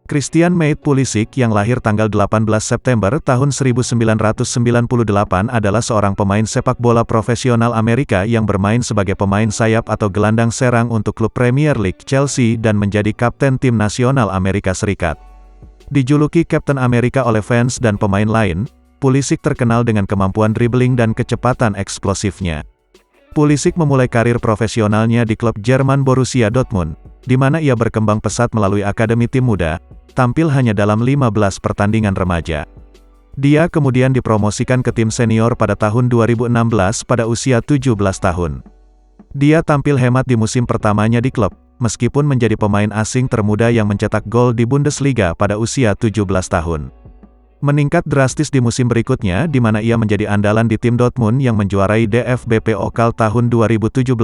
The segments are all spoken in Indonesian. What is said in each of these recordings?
Christian Maid Pulisic yang lahir tanggal 18 September tahun 1998 adalah seorang pemain sepak bola profesional Amerika yang bermain sebagai pemain sayap atau gelandang serang untuk klub Premier League Chelsea dan menjadi kapten tim nasional Amerika Serikat. Dijuluki Kapten Amerika oleh fans dan pemain lain, Pulisic terkenal dengan kemampuan dribbling dan kecepatan eksplosifnya. Pulisic memulai karir profesionalnya di klub Jerman Borussia Dortmund, di mana ia berkembang pesat melalui akademi tim muda, tampil hanya dalam 15 pertandingan remaja. Dia kemudian dipromosikan ke tim senior pada tahun 2016 pada usia 17 tahun. Dia tampil hemat di musim pertamanya di klub, meskipun menjadi pemain asing termuda yang mencetak gol di Bundesliga pada usia 17 tahun. Meningkat drastis di musim berikutnya di mana ia menjadi andalan di tim Dortmund yang menjuarai DFB Pokal tahun 2017.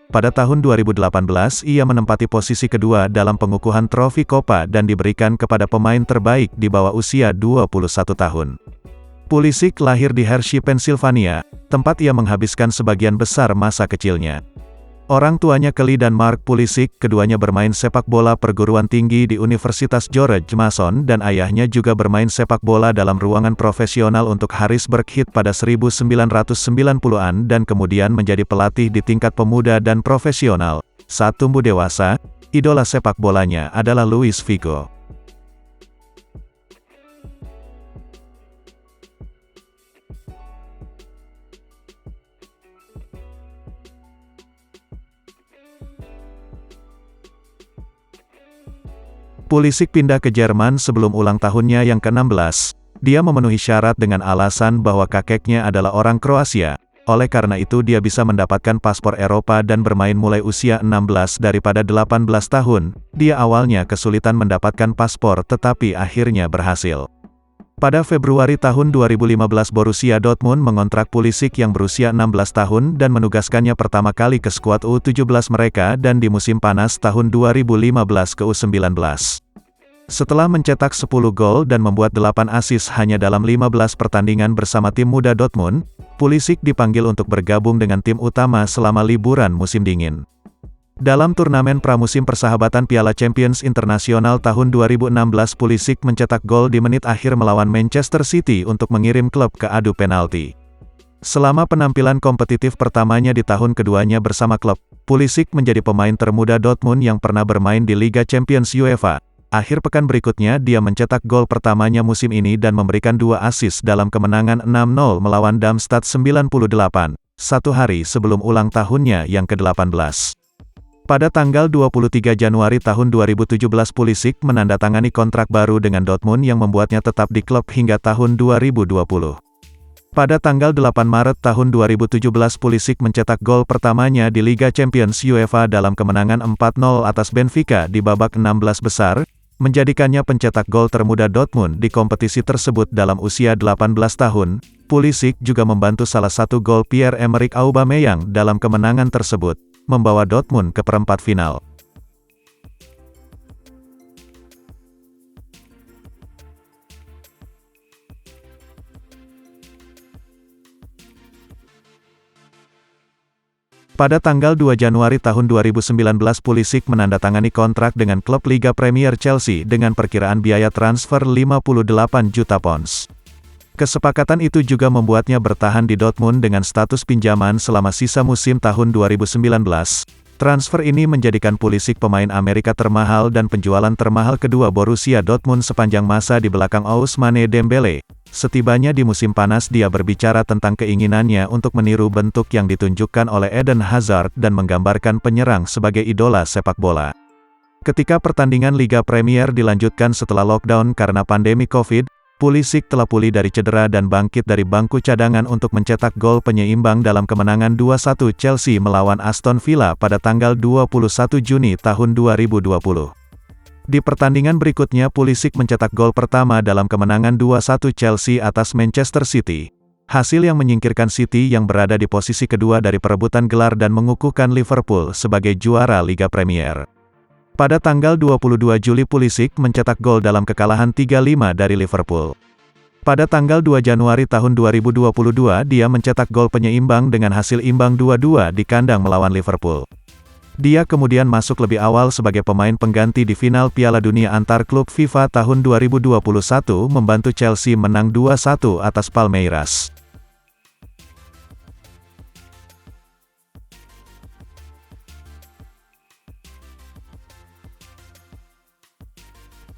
Pada tahun 2018 ia menempati posisi kedua dalam pengukuhan trofi Copa dan diberikan kepada pemain terbaik di bawah usia 21 tahun. Pulisic lahir di Hershey, Pennsylvania, tempat ia menghabiskan sebagian besar masa kecilnya. Orang tuanya Kelly dan Mark Pulisic, keduanya bermain sepak bola perguruan tinggi di Universitas George Mason dan ayahnya juga bermain sepak bola dalam ruangan profesional untuk Harrisburg Heat pada 1990-an dan kemudian menjadi pelatih di tingkat pemuda dan profesional. Saat tumbuh dewasa, idola sepak bolanya adalah Luis Figo. Pulisic pindah ke Jerman sebelum ulang tahunnya yang ke-16. Dia memenuhi syarat dengan alasan bahwa kakeknya adalah orang Kroasia. Oleh karena itu dia bisa mendapatkan paspor Eropa dan bermain mulai usia 16 daripada 18 tahun. Dia awalnya kesulitan mendapatkan paspor tetapi akhirnya berhasil. Pada Februari tahun 2015 Borussia Dortmund mengontrak Pulisic yang berusia 16 tahun dan menugaskannya pertama kali ke skuad U17 mereka dan di musim panas tahun 2015 ke U19. Setelah mencetak 10 gol dan membuat 8 assist hanya dalam 15 pertandingan bersama tim muda Dortmund, Pulisic dipanggil untuk bergabung dengan tim utama selama liburan musim dingin. Dalam turnamen pramusim persahabatan Piala Champions Internasional tahun 2016 Pulisic mencetak gol di menit akhir melawan Manchester City untuk mengirim klub ke adu penalti. Selama penampilan kompetitif pertamanya di tahun keduanya bersama klub, Pulisic menjadi pemain termuda Dortmund yang pernah bermain di Liga Champions UEFA. Akhir pekan berikutnya dia mencetak gol pertamanya musim ini dan memberikan 2 assist dalam kemenangan 6-0 melawan Darmstadt 98, satu hari sebelum ulang tahunnya yang ke-18. Pada tanggal 23 Januari tahun 2017 Pulisic menandatangani kontrak baru dengan Dortmund yang membuatnya tetap di klub hingga tahun 2020. Pada tanggal 8 Maret tahun 2017 Pulisic mencetak gol pertamanya di Liga Champions UEFA dalam kemenangan 4-0 atas Benfica di babak 16 besar, menjadikannya pencetak gol termuda Dortmund di kompetisi tersebut dalam usia 18 tahun. Pulisic juga membantu salah satu gol Pierre-Emerick Aubameyang dalam kemenangan tersebut, membawa Dortmund ke perempat final. Pada tanggal 2 Januari tahun 2019 Pulisic menandatangani kontrak dengan klub Liga Premier Chelsea dengan perkiraan biaya transfer 58 juta pounds. Kesepakatan itu juga membuatnya bertahan di Dortmund dengan status pinjaman selama sisa musim tahun 2019. Transfer ini menjadikan Pulisic pemain Amerika termahal dan penjualan termahal kedua Borussia Dortmund sepanjang masa di belakang Ousmane Dembele. Setibanya di musim panas dia berbicara tentang keinginannya untuk meniru bentuk yang ditunjukkan oleh Eden Hazard dan menggambarkan penyerang sebagai idola sepak bola. Ketika pertandingan Liga Premier dilanjutkan setelah lockdown karena pandemi Covid, Pulisic telah pulih dari cedera dan bangkit dari bangku cadangan untuk mencetak gol penyeimbang dalam kemenangan 2-1 Chelsea melawan Aston Villa pada tanggal 21 Juni tahun 2020. Di pertandingan berikutnya Pulisic mencetak gol pertama dalam kemenangan 2-1 Chelsea atas Manchester City. Hasil yang menyingkirkan City yang berada di posisi kedua dari perebutan gelar dan mengukuhkan Liverpool sebagai juara Liga Premier. Pada tanggal 22 Juli Pulisic mencetak gol dalam kekalahan 3-5 dari Liverpool. Pada tanggal 2 Januari tahun 2022 dia mencetak gol penyeimbang dengan hasil imbang 2-2 di kandang melawan Liverpool. Dia kemudian masuk lebih awal sebagai pemain pengganti di final Piala Dunia antar klub FIFA tahun 2021 membantu Chelsea menang 2-1 atas Palmeiras.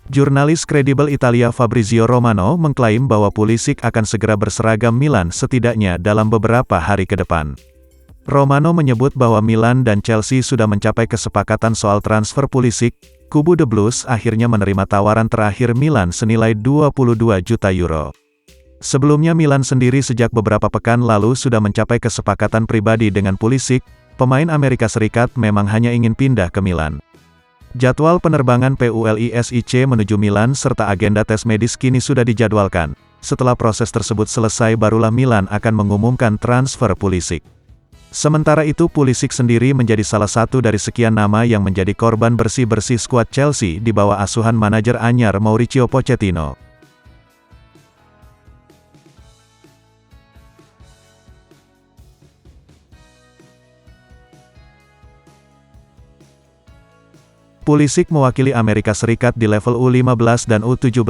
Jurnalis kredibel Italia Fabrizio Romano mengklaim bahwa Pulisic akan segera berseragam Milan setidaknya dalam beberapa hari ke depan. Romano menyebut bahwa Milan dan Chelsea sudah mencapai kesepakatan soal transfer Pulisic. Kubu The Blues akhirnya menerima tawaran terakhir Milan senilai 22 juta euro. Sebelumnya Milan sendiri sejak beberapa pekan lalu sudah mencapai kesepakatan pribadi dengan Pulisic. Pemain Amerika Serikat memang hanya ingin pindah ke Milan. Jadwal penerbangan Pulisic menuju Milan serta agenda tes medis kini sudah dijadwalkan. Setelah proses tersebut selesai barulah Milan akan mengumumkan transfer Pulisic. Sementara itu Pulisic sendiri menjadi salah satu dari sekian nama yang menjadi korban bersih-bersih skuad Chelsea di bawah asuhan manajer anyar Mauricio Pochettino. Pulisic mewakili Amerika Serikat di level U15 dan U17.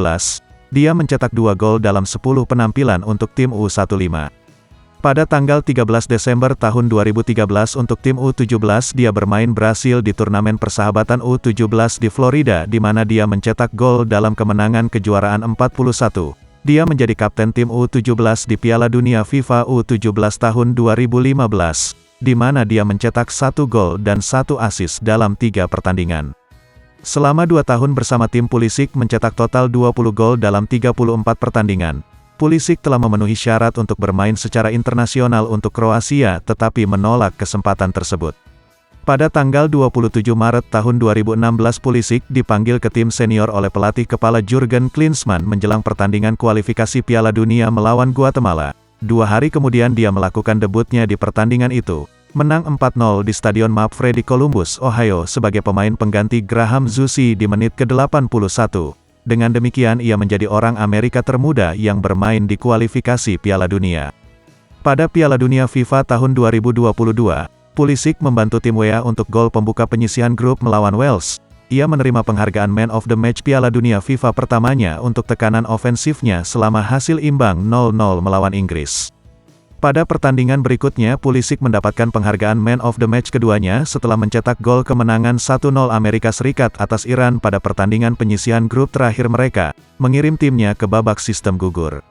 Dia mencetak 2 gol dalam 10 penampilan untuk tim U15. Pada tanggal 13 Desember tahun 2013 untuk tim U17 dia bermain berhasil di turnamen persahabatan U17 di Florida di mana dia mencetak gol dalam kemenangan kejuaraan 41. Dia menjadi kapten tim U17 di Piala Dunia FIFA U17 tahun 2015, di mana dia mencetak 1 gol dan 1 assist dalam 3 pertandingan. Selama 2 tahun bersama tim Pulisic mencetak total 20 gol dalam 34 pertandingan. Pulisic telah memenuhi syarat untuk bermain secara internasional untuk Kroasia tetapi menolak kesempatan tersebut. Pada tanggal 27 Maret tahun 2016 Pulisic dipanggil ke tim senior oleh pelatih kepala Jurgen Klinsmann menjelang pertandingan kualifikasi Piala Dunia melawan Guatemala. 2 hari kemudian dia melakukan debutnya di pertandingan itu, menang 4-0 di Stadion Mapfre di Columbus, Ohio sebagai pemain pengganti Graham Zusi di menit ke-81. Dengan demikian ia menjadi orang Amerika termuda yang bermain di kualifikasi Piala Dunia. Pada Piala Dunia FIFA tahun 2022, Pulisic membantu tim WA untuk gol pembuka penyisihan grup melawan Wales. Ia menerima penghargaan Man of the Match Piala Dunia FIFA pertamanya untuk tekanan ofensifnya selama hasil imbang 0-0 melawan Inggris. Pada pertandingan berikutnya Pulisic mendapatkan penghargaan Man of the Match keduanya setelah mencetak gol kemenangan 1-0 Amerika Serikat atas Iran pada pertandingan penyisihan grup terakhir mereka, mengirim timnya ke babak sistem gugur.